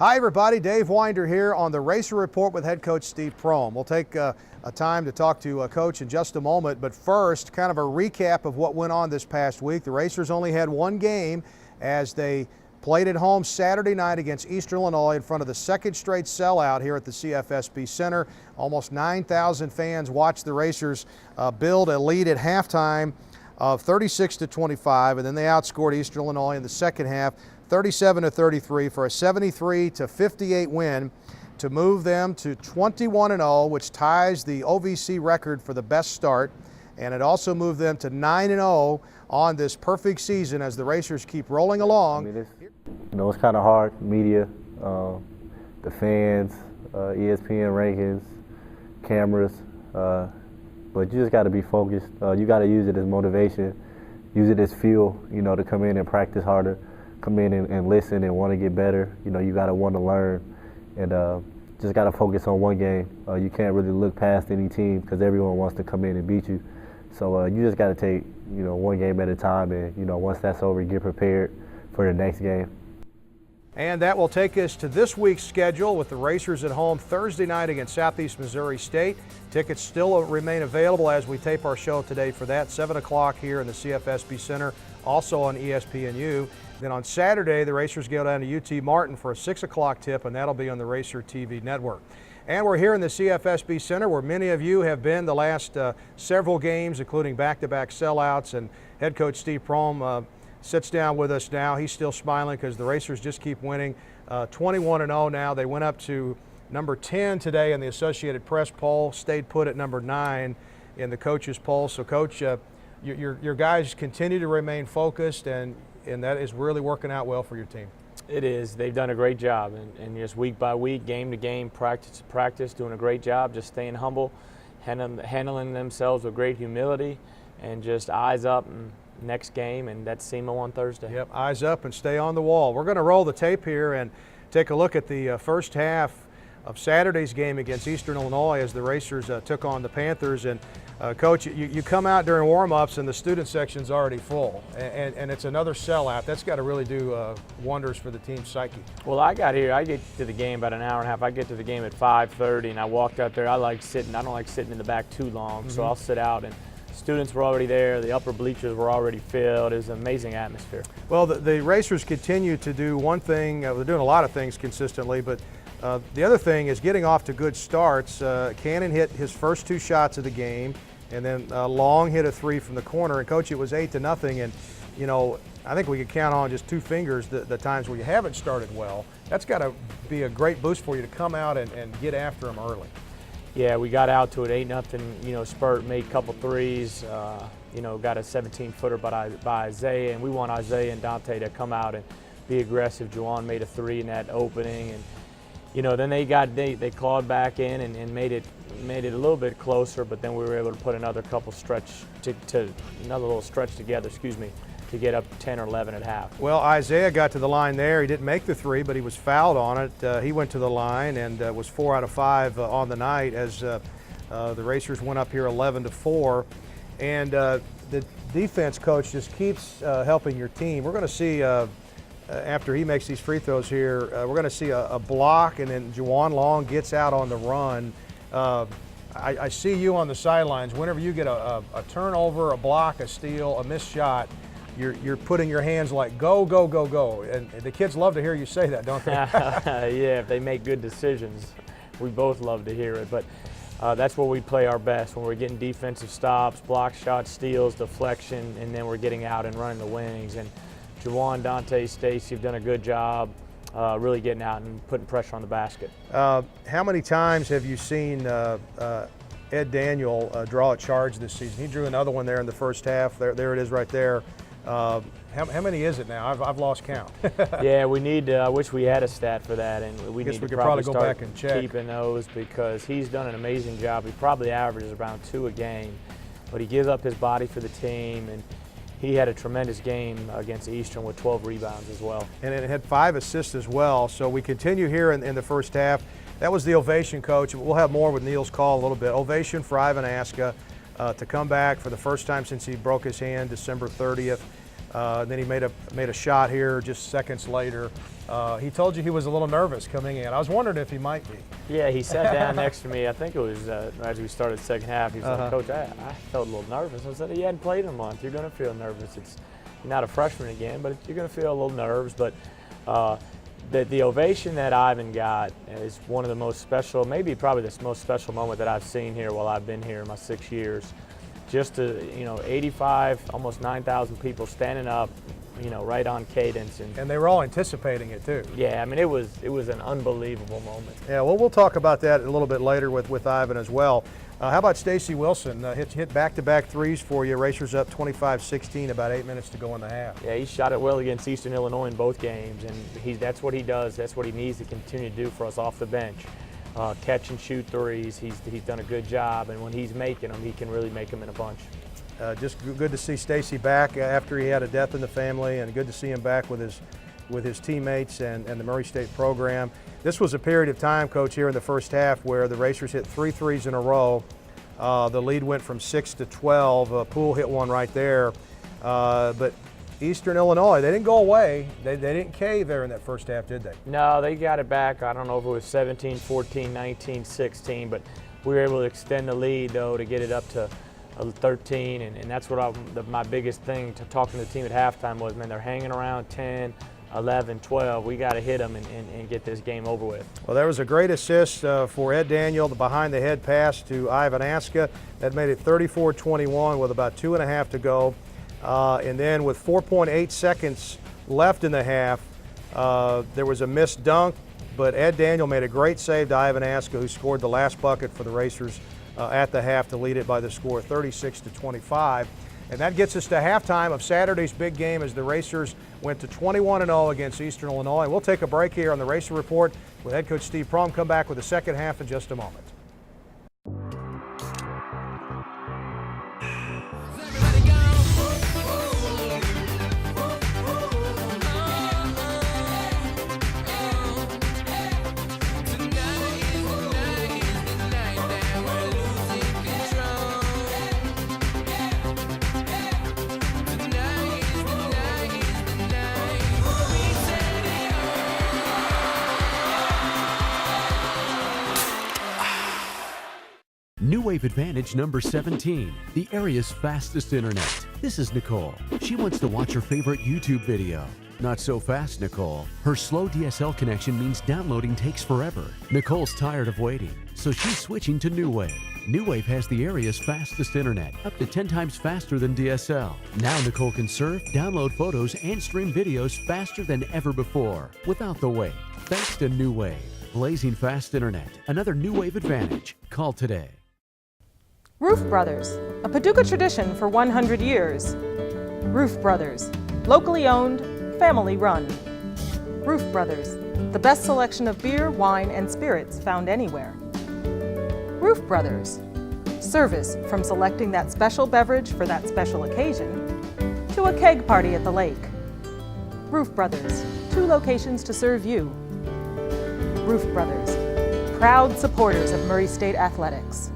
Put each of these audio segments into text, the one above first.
Hi everybody, Dave Winder here on the Racer Report with head coach Steve Prohm. We'll take a time to talk to Coach in just a moment, but first, kind of a recap of what went on this past week. The Racers only had one game as they played at home Saturday night against Eastern Illinois in front of the second straight sellout here at the CFSB Center. Almost 9,000 fans watched the Racers build a lead at halftime of 36-25, and then they outscored Eastern Illinois in the second half 37-33 for a 73-58 win to move them to 21-0, which ties the OVC record for the best start, and it also moved them to 9-0 on this perfect season as the Racers keep rolling along. I mean, it's kind of hard, media, the fans, ESPN rankings, cameras, but you just got to be focused. You got to use it as motivation, use it as fuel, to come in and practice harder, come in and listen and want to get better. You got to want to learn, and just got to focus on one game. You can't really look past any team because everyone wants to come in and beat you. So you just got to take, one game at a time, and once that's over, get prepared for the next game. And that will take us to this week's schedule with the Racers at home Thursday night against Southeast Missouri State. Tickets still remain available as we tape our show today for that, 7 o'clock here in the CFSB Center, also on ESPNU. Then on Saturday, the Racers go down to UT Martin for a 6 o'clock tip, and that'll be on the Racer TV network. And we're here in the CFSB Center where many of you have been the last several games, including back-to-back sellouts, and head coach Steve Prohm sits down with us now. He's still smiling because the Racers just keep winning. 21-0 now. They went up to number 10 today in the Associated Press poll, stayed put at number 9 in the coaches poll. So, Coach, your guys continue to remain focused, and that is really working out well for your team. It is. They've done a great job, and just week by week, game to game, practice to practice, doing a great job, just staying humble, handling themselves with great humility, and just eyes up and next game, and that's SEMO on Thursday. Yep, eyes up and stay on the wall. We're going to roll the tape here and take a look at the first half of Saturday's game against Eastern Illinois as the Racers took on the Panthers. And Coach, you come out during warm-ups and the student section's already full, and it's another sellout. That's got to really do wonders for the team's psyche. Well, I get to the game about an hour and a half. I get to the game at 5:30, and I walked out there. I don't like sitting in the back too long, so I'll sit out, and students were already there. The upper bleachers were already filled. It was an amazing atmosphere. Well, the Racers continue to do one thing. They're doing a lot of things consistently, but the other thing is getting off to good starts. Cannon hit his first 2 shots of the game, and then Long hit a 3 from the corner. And, Coach, it was 8-0, and, I think we could count on just 2 fingers the times where you haven't started well. That's got to be a great boost for you to come out and get after them early. Yeah, we got out to it 8-0, spurt, made a couple threes, got a 17-footer by Isaiah, and we want Isaiah and Dante to come out and be aggressive. Juwan made a 3 in that opening, and then they clawed back in and made it a little bit closer, but then we were able to put another little stretch together, to get up 10 or 11 at half. Well, Isaiah got to the line there. He didn't make the 3, but he was fouled on it. He went to the line and was 4 out of 5 on the night as the Racers went up here 11-4. And the defense coach just keeps helping your team. We're going to see, after he makes these free throws here, we're going to see a block, and then Juwan Long gets out on the run. I see you on the sidelines. Whenever you get a turnover, a block, a steal, a missed shot, you're putting your hands like go, go, go, go. And the kids love to hear you say that, don't they? Yeah, if they make good decisions. We both love to hear it. But that's where we play our best, when we're getting defensive stops, block shots, steals, deflection, and then we're getting out and running the wings. And Juwan, Dante, Stacy have done a good job really getting out and putting pressure on the basket. How many times have you seen Ed Daniel draw a charge this season? He drew another one there in the first half. There it is right there. How many is it now? I've lost count. Yeah, we need. I wish we had a stat for that, and we need to probably go start back and check. Keeping those, because he's done an amazing job. He probably averages around 2 a game, but he gives up his body for the team, and he had a tremendous game against Eastern with 12 rebounds as well. And it had 5 assists as well. So we continue here in the first half. That was the ovation, Coach. We'll have more with Neil's call a little bit. Ovation for Ivan Aska to come back for the first time since he broke his hand December 30th. Then he made a shot here just seconds later. He told you he was a little nervous coming in. I was wondering if he might be. Yeah, he sat down next to me. I think it was as we started the second half. He was like, "Coach, I felt a little nervous." I said, "You hadn't played in a month. You're going to feel nervous. You're not a freshman again, but you're going to feel a little nerves." But the ovation that Ivan got is one of the most special, maybe probably the most special moment that I've seen here while I've been here in my 6 years. Just to, 85, almost 9,000 people standing up, right on cadence. And they were all anticipating it too. Yeah, I mean, it was an unbelievable moment. Yeah, well, we'll talk about that a little bit later with Ivan as well. How about Stacey Wilson? Hit back-to-back threes for you. Racers up 25-16, about 8 minutes to go in the half. Yeah, he shot it well against Eastern Illinois in both games, and that's what he does. That's what he needs to continue to do for us off the bench. Catch and shoot threes. He's done a good job, and when he's making them, he can really make them in a bunch. Just good to see Stacey back after he had a death in the family, and good to see him back with his teammates and the Murray State program. This was a period of time, Coach, here in the first half where the Racers hit 3 threes in a row. The lead went from 6 to 12. Poole hit one right there. But Eastern Illinois, they didn't go away. They didn't cave there in that first half, did they? No, they got it back. I don't know if it was 17, 14, 19, 16, but we were able to extend the lead, though, to get it up to 13, and that's what my biggest thing to talking to the team at halftime was, man, they're hanging around 10, 11, 12. We got to hit them and get this game over with. Well, there was a great assist for Ed Daniel, the behind-the-head pass to Ivan Aska. That made it 34-21 with about 2.5 to go. And then with 4.8 seconds left in the half, there was a missed dunk, but Ed Daniel made a great save to Ivan Aska, who scored the last bucket for the Racers at the half to lead it by the score 36-25. And that gets us to halftime of Saturday's big game as the Racers went to 21-0 against Eastern Illinois. And we'll take a break here on the Racer Report with head coach Steve Prohm. Come back with the second half in just a moment. New Wave Advantage number 17, the area's fastest internet. This is Nicole. She wants to watch her favorite YouTube video. Not so fast, Nicole. Her slow DSL connection means downloading takes forever. Nicole's tired of waiting, so she's switching to New Wave. New Wave has the area's fastest internet, up to 10 times faster than DSL. Now Nicole can surf, download photos, and stream videos faster than ever before, without the wait. Thanks to New Wave. Blazing fast internet. Another New Wave Advantage. Call today. Roof Brothers, a Paducah tradition for 100 years. Roof Brothers, locally owned, family run. Roof Brothers, the best selection of beer, wine, and spirits found anywhere. Roof Brothers, service from selecting that special beverage for that special occasion to a keg party at the lake. Roof Brothers, 2 locations to serve you. Roof Brothers, proud supporters of Murray State Athletics.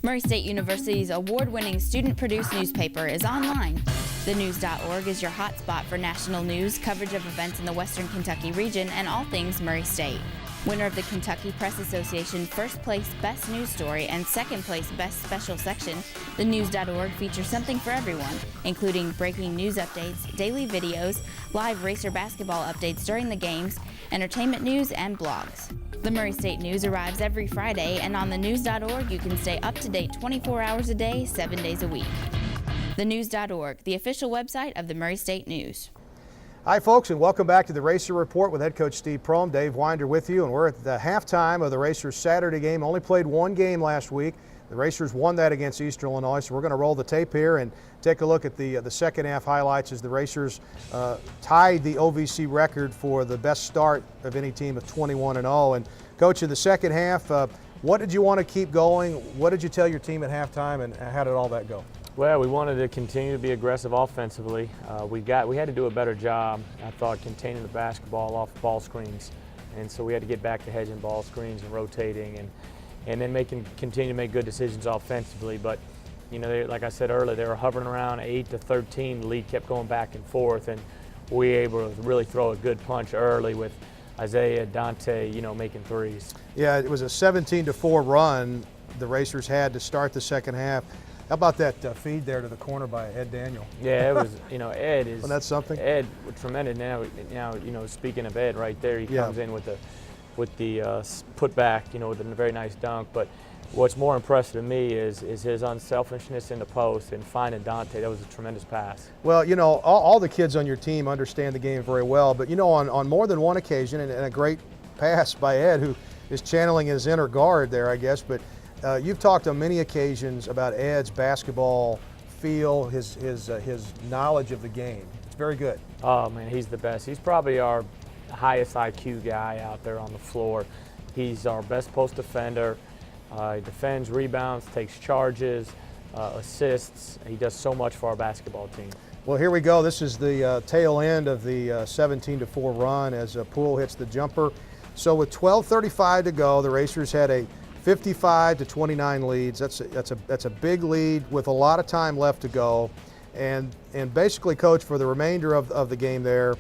Murray State University's award-winning student-produced newspaper is online. TheNews.org is your hotspot for national news, coverage of events in the Western Kentucky region, and all things Murray State. Winner of the Kentucky Press Association First Place Best News Story and Second Place Best Special Section, TheNews.org features something for everyone, including breaking news updates, daily videos, live Racer basketball updates during the games, entertainment news, and blogs. The Murray State News arrives every Friday, and on thenews.org you can stay up to date 24 hours a day, 7 days a week. TheNews.org, the official website of the Murray State News. Hi, folks, and welcome back to the Racer Report with head coach Steve Prohm. Dave Winder with you, and we're at the halftime of the Racers' Saturday game. Only played one game last week. The Racers won that against Eastern Illinois, so we're going to roll the tape here and take a look at the second half highlights as the Racers tied the OVC record for the best start of any team of 21-0. And Coach, in the second half, what did you want to keep going? What did you tell your team at halftime, and how did all that go? Well, we wanted to continue to be aggressive offensively. We had to do a better job, I thought, containing the basketball off ball screens. And so we had to get back to hedging ball screens and rotating and then continue to make good decisions offensively. But, You know, like I said earlier, they were hovering around 8 to 13. The lead kept going back and forth, and we were able to really throw a good punch early with Isaiah, Dante, you know, making threes. Yeah, it was a 17-4 run the Racers had to start the second half. How about that feed there to the corner by Ed Daniel? Yeah, it was, you know, Ed is. Well, that's something. Ed, tremendous. Now, you know, speaking of Ed right there, he comes in with the putback, you know, with a very nice dunk. But what's more impressive to me is his unselfishness in the post and finding Dante. That was a tremendous pass. Well, you know, all the kids on your team understand the game very well, but, you know, on more than one occasion, and a great pass by Ed, who is channeling his inner guard there, I guess, but you've talked on many occasions about Ed's basketball feel, his knowledge of the game. It's very good. Oh, man, he's the best. He's probably our highest IQ guy out there on the floor. He's our best post defender. He defends, rebounds, takes charges, assists. He does so much for our basketball team. Well, here we go. This is the tail end of the 17-4 run as Poole hits the jumper. So with 12:35 to go, the Racers had a 55-29 leads. That's a big lead with a lot of time left to go, and basically, Coach, for the remainder of the game there,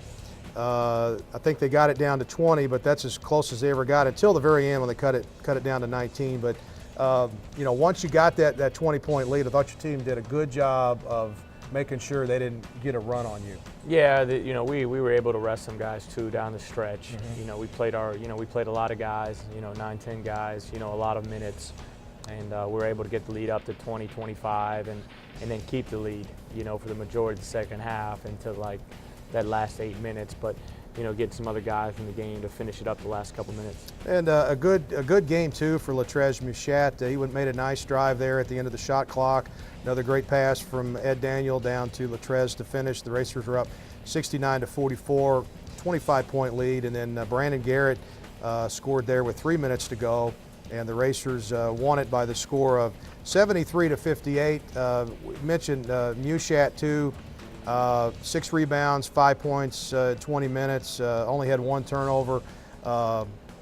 I think they got it down to 20, but that's as close as they ever got until the very end when they cut it down to 19. But you know, once you got that 20-point lead, I thought your team did a good job of making sure they didn't get a run on you. Yeah, you know, we were able to rest some guys too down the stretch. Mm-hmm. You know, we played a lot of guys, you know, 9-10 guys, you know, a lot of minutes, and we were able to get the lead up to 20, 25, and then keep the lead, you know, for the majority of the second half into like that last 8 minutes. But you know, get some other guys in the game to finish it up the last couple minutes. And a good game too for Latrez Muchat. He made a nice drive there at the end of the shot clock. Another great pass from Ed Daniel down to Latrez to finish. The Racers were up 69-44, 25-point lead, and then Brandon Garrett scored there with 3 minutes to go, and the Racers won it by the score of 73-58. We mentioned Muchat too. 6 rebounds, 5 points, 20 minutes, only had 1 turnover.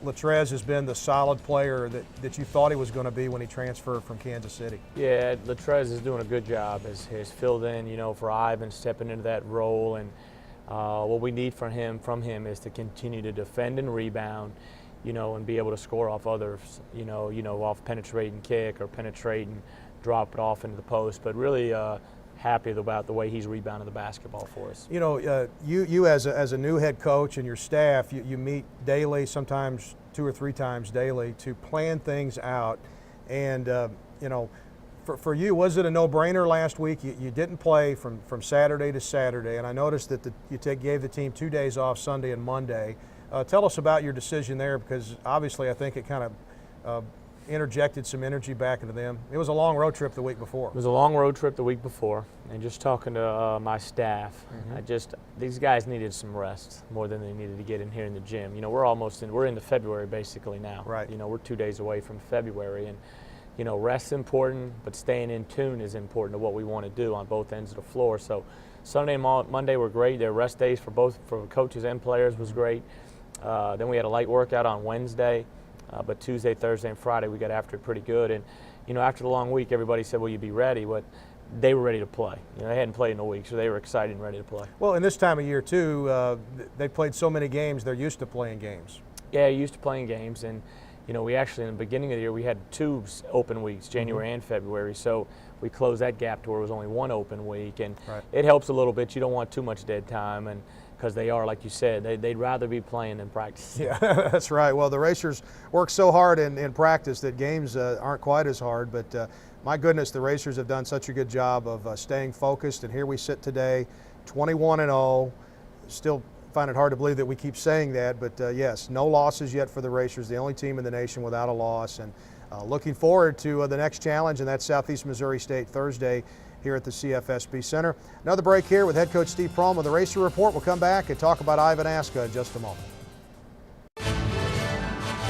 Latrez has been the solid player that you thought he was going to be when he transferred from Kansas City. Yeah, Latrez is doing a good job. Has filled in, you know, for Ivan stepping into that role, and what we need from him is to continue to defend and rebound, you know, and be able to score off others, you know, off penetrating kick or penetrating, drop it off into the post, but really happy about the way he's rebounded the basketball for us. You know, you as a new head coach and your staff, you meet daily, sometimes 2 or 3 times daily, to plan things out. And you know, for you, was it a no-brainer last week? You didn't play from Saturday to Saturday, and I noticed that you gave the team 2 days off, Sunday and Monday. Tell us about your decision there, because obviously I think it kind of interjected some energy back into them. It was a long road trip the week before. It was a long road trip the week before, and just talking to my staff, these guys needed some rest more than they needed to get in here in the gym. You know, we're into February basically now. Right. You know, we're 2 days away from February, and you know, rest's important, but staying in tune is important to what we want to do on both ends of the floor. So Sunday and Monday were great. Their rest days for coaches and players was great. Then we had a light workout on Wednesday. But Tuesday, Thursday, and Friday, we got after it pretty good. And, you know, after the long week, everybody said, will you be ready? But they were ready to play. You know, they hadn't played in a week, so they were excited and ready to play. Well, in this time of year, too, they played so many games, they're used to playing games. Yeah, used to playing games. And, you know, we actually, in the beginning of the year, we had 2 open weeks, January and February. So we closed that gap to where it was only 1 open week. And it helps a little bit. You don't want too much dead time. And because they are, like you said, they'd rather be playing than practicing. Yeah, that's right. Well, the Racers work so hard in practice that games aren't quite as hard, but my goodness, the Racers have done such a good job of staying focused, and here we sit today, 21-0. Still find it hard to believe that we keep saying that, but yes, no losses yet for the Racers, the only team in the nation without a loss, and looking forward to the next challenge, and that's Southeast Missouri State Thursday here at the CFSB Center. Another break here with head coach Steve Prohm with the Racer Report. We'll come back and talk about Ivan Aska in just a moment.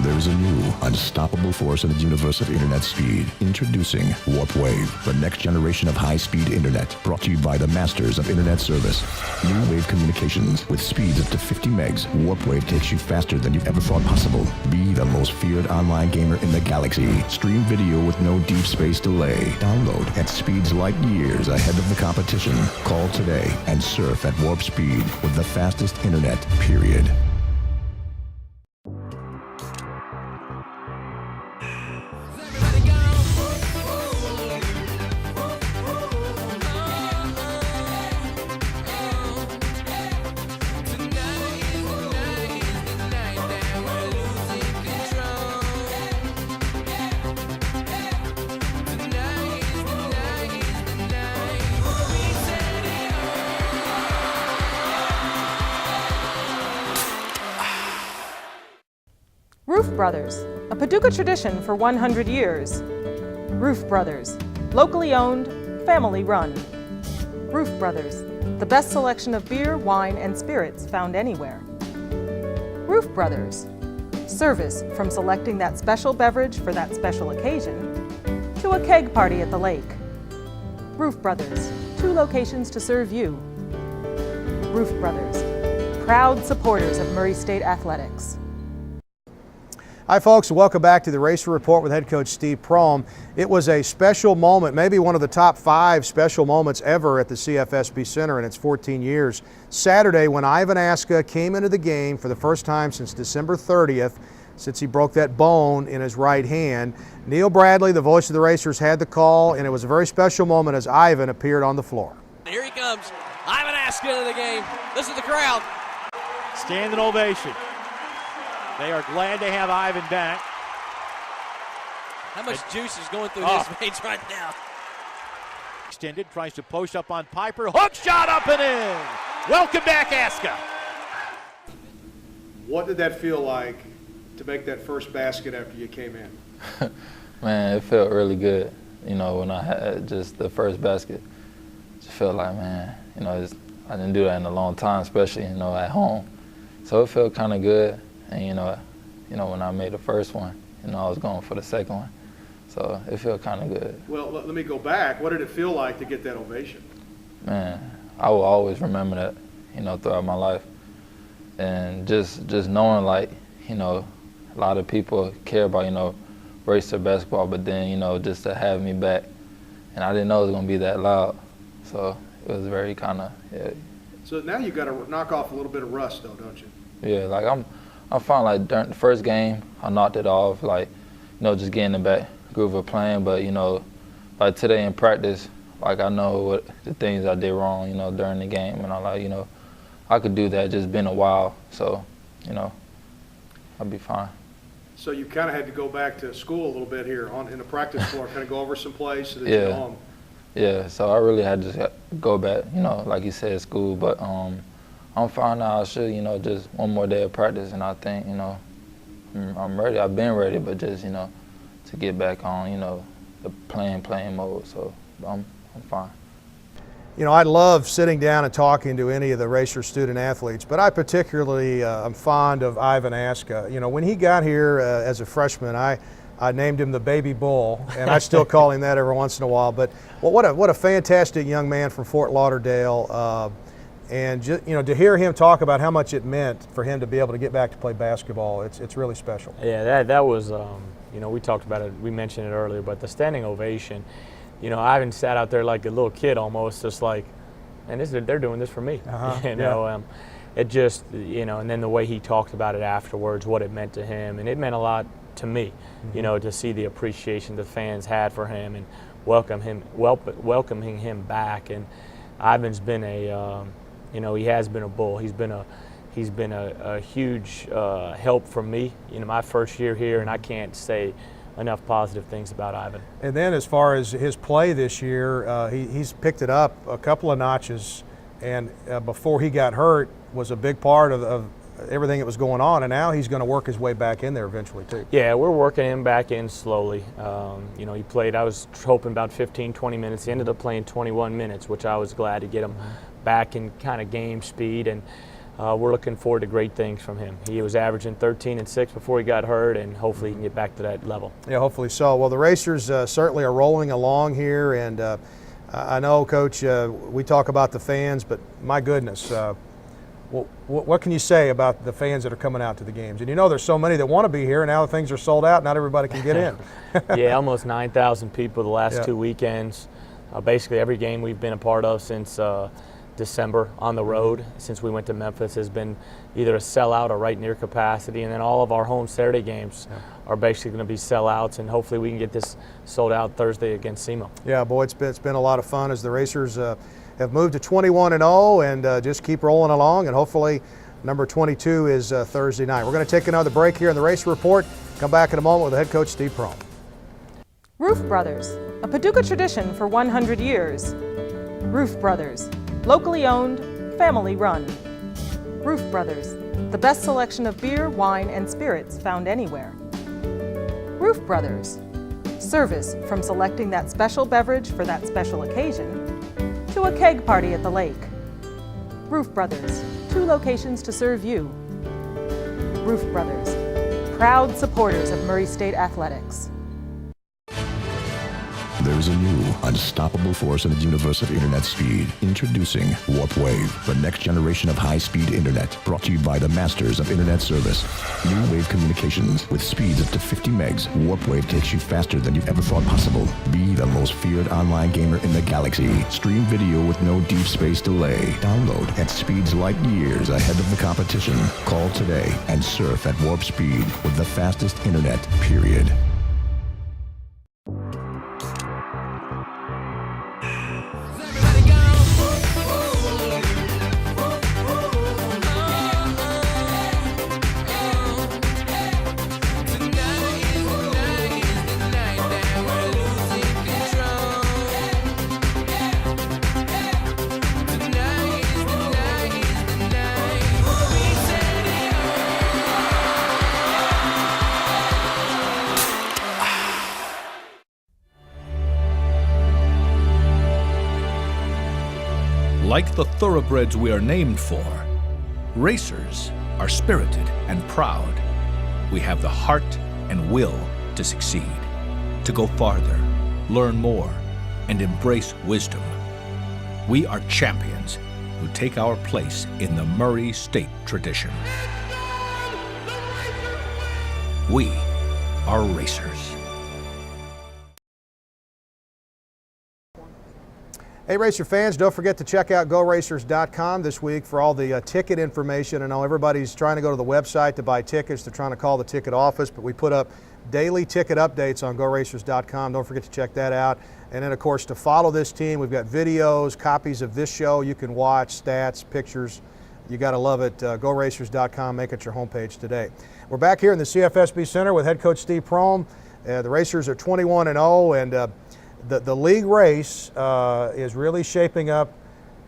There's a new unstoppable force in the universe of internet speed. Introducing Warp Wave, the next generation of high-speed internet, brought to you by the masters of internet service. New Wave Communications, with speeds up to 50 megs. Warp Wave takes you faster than you've ever thought possible. Be the most feared online gamer in the galaxy. Stream video with no deep space delay. Download at speeds light years ahead of the competition. Call today and surf at warp speed with the fastest internet, period. Roof Brothers, a Paducah tradition for 100 years. Roof Brothers, locally owned, family run. Roof Brothers, the best selection of beer, wine, and spirits found anywhere. Roof Brothers, service from selecting that special beverage for that special occasion to a keg party at the lake. Roof Brothers, 2 locations to serve you. Roof Brothers, proud supporters of Murray State Athletics. Hi folks, welcome back to the Racer Report with head coach Steve Prohm. It was a special moment, maybe one of the top 5 special moments ever at the CFSB Center in its 14 years. Saturday, when Ivan Aska came into the game for the first time since December 30th, since he broke that bone in his right hand. Neil Bradley, the voice of the Racers, had the call, and it was a very special moment as Ivan appeared on the floor. Here he comes, Ivan Aska into the game. This is the crowd. Standing ovation. They are glad to have Ivan back. How much juice is going through his veins right now? Extended, tries to post up on Piper. Hook shot up and in. Welcome back, Aska. What did that feel like to make that first basket after you came in? Man, it felt really good. You know, when I had just the first basket, just felt like, man, you know, I didn't do that in a long time, especially, you know, at home. So it felt kind of good. And you know, when I made the first one, you know, I was going for the second one. So it felt kind of good. Well, let me go back. What did it feel like to get that ovation? Man, I will always remember that, you know, throughout my life. And just knowing, like, you know, a lot of people care about, you know, Racer basketball, but then, you know, just to have me back. And I didn't know it was going to be that loud. So it was very kind of, yeah. So now you've got to knock off a little bit of rust, though, don't you? Yeah, like I'm fine. Like during the first game, I knocked it off. Like, you know, just getting the back groove of playing. But you know, like today in practice, like I know what the things I did wrong, you know, during the game, and I'm like, you know, I could do that. Just been a while, so you know, I'll be fine. So you kind of had to go back to school a little bit here in the practice floor, kind of go over some plays so that you know them. Yeah. So I really had to just go back, you know, like you said, school, but I'm fine now. I should, you know, just one more day of practice, and I think, you know, I'm ready. I've been ready, but just, you know, to get back on, you know, the playing mode. So I'm fine. You know, I love sitting down and talking to any of the Racer student athletes, but I particularly am fond of Ivan Aska. You know, when he got here as a freshman, I named him the Baby Bull, and I still call him that every once in a while. But well, what a fantastic young man from Fort Lauderdale. And just, you know, to hear him talk about how much it meant for him to be able to get back to play basketball, it's really special. Yeah, that was, you know, we talked about it, we mentioned it earlier, but the standing ovation, you know, Ivan sat out there like a little kid almost, just like, and they're doing this for me. You know, it just, you know, and then the way he talked about it afterwards, what it meant to him, and it meant a lot to me, you know, to see the appreciation the fans had for him and welcoming him back. And Ivan's been a you know, he has been a bull. He's been a huge help for me. You know, my first year here, and I can't say enough positive things about Ivan. And then as far as his play this year, he's picked it up a couple of notches, and before he got hurt was a big part of everything that was going on, and now he's going to work his way back in there eventually too. Yeah, we're working him back in slowly. You know, he played, I was hoping about 15, 20 minutes. He ended up playing 21 minutes, which I was glad to get him back in kind of game speed. And we're looking forward to great things from him. He was averaging 13 and 6 before he got hurt, and hopefully he can get back to that level. Yeah, hopefully so. Well, the Racers certainly are rolling along here, and I know, Coach, we talk about the fans, but my goodness, what can you say about the fans that are coming out to the games? And you know there's so many that want to be here, and now things are sold out, not everybody can get in. Yeah, almost 9,000 people the last Yeah. 2 weekends. Basically every game we've been a part of since December on the road, since we went to Memphis, has been either a sellout or right near capacity, and then all of our home Saturday games are basically going to be sellouts, and hopefully we can get this sold out Thursday against SEMO. Yeah, boy, it's been a lot of fun as the Racers have moved to 21-0 and just keep rolling along, and hopefully number 22 is Thursday night. We're going to take another break here in the Race Report. Come back in a moment with head coach Steve Prohm. Roof Brothers, a Paducah tradition for 100 years. Roof Brothers, locally owned, family run. Roof Brothers, the best selection of beer, wine, and spirits found anywhere. Roof Brothers, service from selecting that special beverage for that special occasion to a keg party at the lake. Roof Brothers, 2 locations to serve you. Roof Brothers, proud supporters of Murray State Athletics. There's a new, unstoppable force in the universe of internet speed. Introducing Warp Wave, the next generation of high-speed internet, brought to you by the masters of internet service. New Wave Communications, with speeds up to 50 megs. Warp Wave takes you faster than you ever thought possible. Be the most feared online gamer in the galaxy. Stream video with no deep space delay. Download at speeds light years ahead of the competition. Call today and surf at warp speed with the fastest internet, period. Like the thoroughbreds we are named for, racers are spirited and proud. We have the heart and will to succeed, to go farther, learn more, and embrace wisdom. We are champions who take our place in the Murray State tradition. We are racers. Hey Racer fans, don't forget to check out GoRacers.com this week for all the ticket information. I know everybody's trying to go to the website to buy tickets. They're trying to call the ticket office, but we put up daily ticket updates on GoRacers.com. Don't forget to check that out. And then, of course, to follow this team, we've got videos, copies of this show you can watch, stats, pictures. You got to love it. GoRacers.com. Make it your homepage today. We're back here in the CFSB Center with head coach Steve Prohm. The Racers are 21-0, and the league race is really shaping up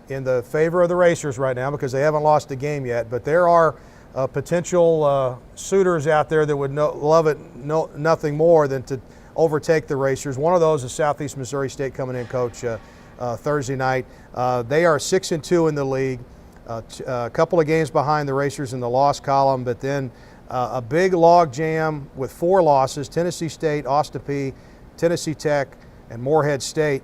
in the favor of the Racers right now because they haven't lost a game yet. But there are potential suitors out there that would love it nothing more than to overtake the Racers. One of those is Southeast Missouri State coming in, Coach, Thursday night. They are 6-2 in the league, a couple of games behind the Racers in the loss column, but then a big log jam with 4 losses: Tennessee State, Austin Peay, Tennessee Tech, and Morehead State.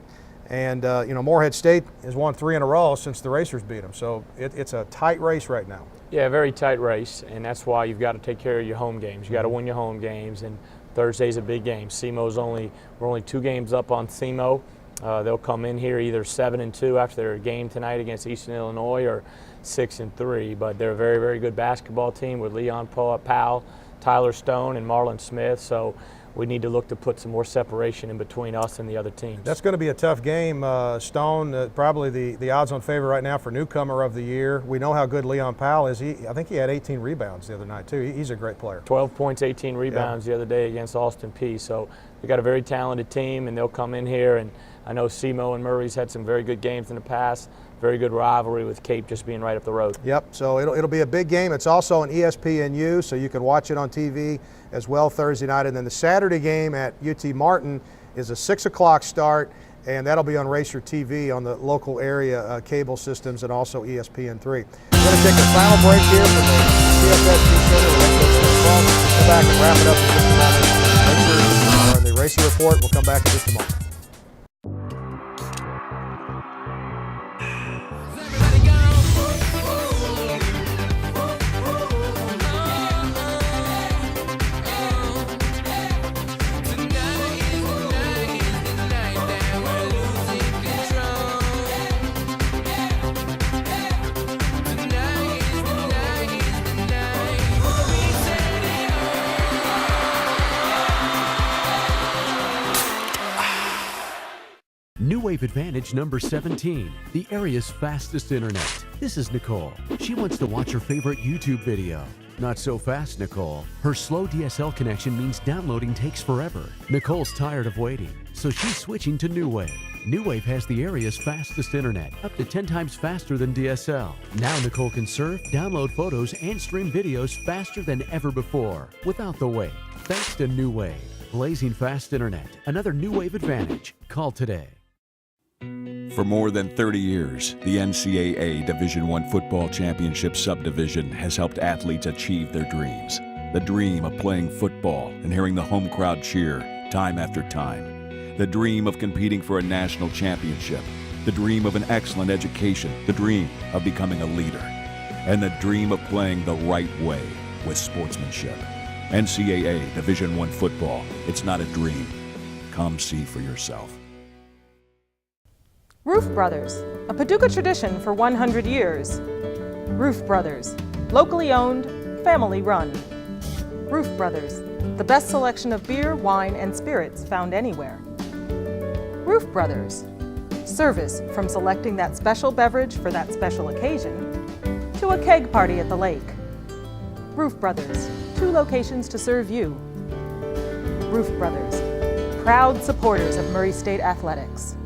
And Morehead State has won 3 in a row since the Racers beat them. So it's a tight race right now. Yeah, a very tight race, and that's why you've got to take care of your home games. You got to win your home games, and Thursday's a big game. We're only 2 games up on SEMO. They'll come in here either 7-2 after their game tonight against Eastern Illinois, or 6-3. But they're a very, very good basketball team with Leon Powell, Tyler Stone, and Marlon Smith. So we need to look to put some more separation in between us and the other teams. That's going to be a tough game. Stone, probably the odds-on favorite right now for newcomer of the year. We know how good Leon Powell is. I think he had 18 rebounds the other night, too. He's a great player. 12 points, 18 rebounds the other day against Austin Peay. So we got a very talented team, and they'll come in here. And I know SEMO and Murray's had some very good games in the past. Very good rivalry with Cape just being right up the road. Yep, so it'll be a big game. It's also on ESPNU, so you can watch it on TV as well Thursday night. And then the Saturday game at UT Martin is a 6 o'clock start, and that'll be on Racer TV on the local area cable systems and also ESPN3. We're going to take a final break here from the CFSB Center with head coach Steve Prohm. We'll come back and wrap it up in just a moment. Racers are in the Racer Report. We'll come back in just a moment. New Wave Advantage number 17, the area's fastest internet. This is Nicole. She wants to watch her favorite YouTube video. Not so fast, Nicole. Her slow DSL connection means downloading takes forever. Nicole's tired of waiting, so she's switching to New Wave. New Wave has the area's fastest internet, up to 10 times faster than DSL. Now Nicole can surf, download photos, and stream videos faster than ever before, without the wait. Thanks to New Wave. Blazing fast internet. Another New Wave Advantage. Call today. For more than 30 years, the NCAA Division I Football Championship Subdivision has helped athletes achieve their dreams. The dream of playing football and hearing the home crowd cheer time after time. The dream of competing for a national championship. The dream of an excellent education. The dream of becoming a leader. And the dream of playing the right way with sportsmanship. NCAA Division I Football. It's not a dream. Come see for yourself. Roof Brothers, a Paducah tradition for 100 years. Roof Brothers, locally owned, family run. Roof Brothers, the best selection of beer, wine, and spirits found anywhere. Roof Brothers, service from selecting that special beverage for that special occasion to a keg party at the lake. Roof Brothers, 2 locations to serve you. Roof Brothers, proud supporters of Murray State Athletics.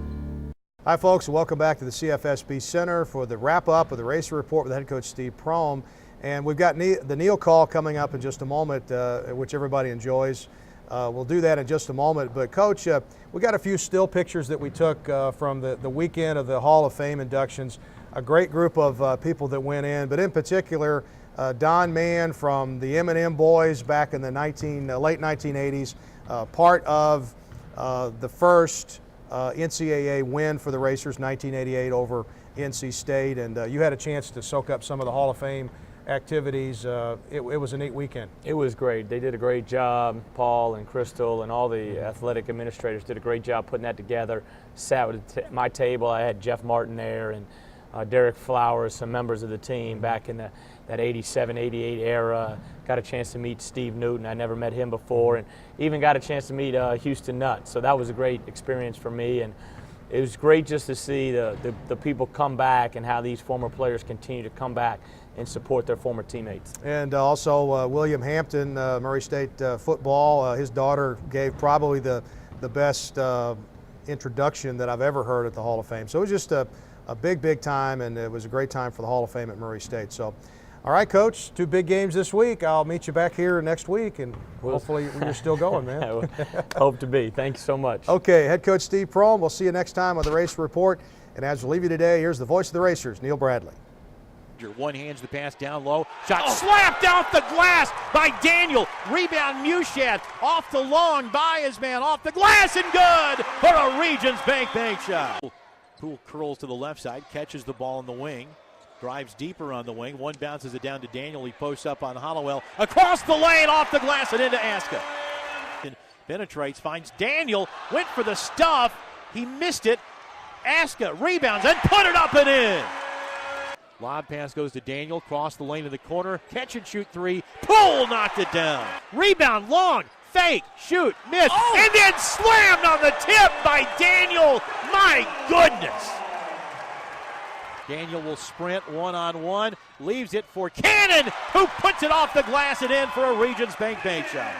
Hi folks, and welcome back to the CFSB Center for the wrap-up of the Racer Report with head coach Steve Prohm. And we've got the Neil call coming up in just a moment, which everybody enjoys. We'll do that in just a moment. But Coach, we got a few still pictures that we took from the weekend of the Hall of Fame inductions. A great group of people that went in, but in particular, Don Mann from the M&M Boys back in the late 1980s, part of the first NCAA win for the Racers, 1988 over NC State, and you had a chance to soak up some of the Hall of Fame activities. It was a neat weekend. It was great. They did a great job. Paul and Crystal and all the athletic administrators did a great job putting that together. Sat at my table. I had Jeff Martin there and Derek Flowers, some members of the team back in that 87, 88 era. Got a chance to meet Steve Newton. I never met him before, and even got a chance to meet Houston Nutt. So that was a great experience for me, and it was great just to see the people come back and how these former players continue to come back and support their former teammates. And also William Hampton, Murray State football. His daughter gave probably the best introduction that I've ever heard at the Hall of Fame. So it was just a big time, and it was a great time for the Hall of Fame at Murray State. So, all right, Coach, 2 big games this week. I'll meet you back here next week, and hopefully you're still going, man. Hope to be. Thank you so much. Okay, head coach Steve Prohm. We'll see you next time on the Racer Report. And as we leave you today, here's the voice of the Racers, Neil Bradley. One hands the pass down low. Shot slapped off the glass by Daniel. Rebound Mushat off the long by his man off the glass and good for a Regions Bank shot. Poole curls to the left side, catches the ball in the wing, drives deeper on the wing. One bounces it down to Daniel. He posts up on Hollowell. Across the lane, off the glass and into Aska. Penetrates, finds Daniel, went for the stuff. He missed it. Aska rebounds and put it up and in. Lob pass goes to Daniel, cross the lane in the corner, catch and shoot 3. Poole knocked it down. Rebound long, fake, shoot, miss, and then slammed on the tip by Daniel. My goodness. Daniel will sprint one-on-one, leaves it for Cannon, who puts it off the glass and in for a Regions Bank shot.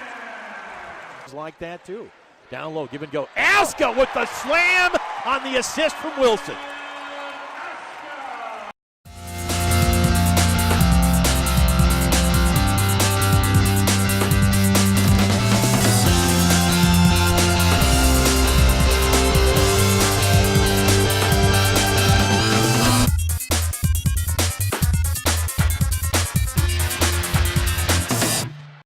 Like that too. Down low, give and go. Aska with the slam on the assist from Wilson.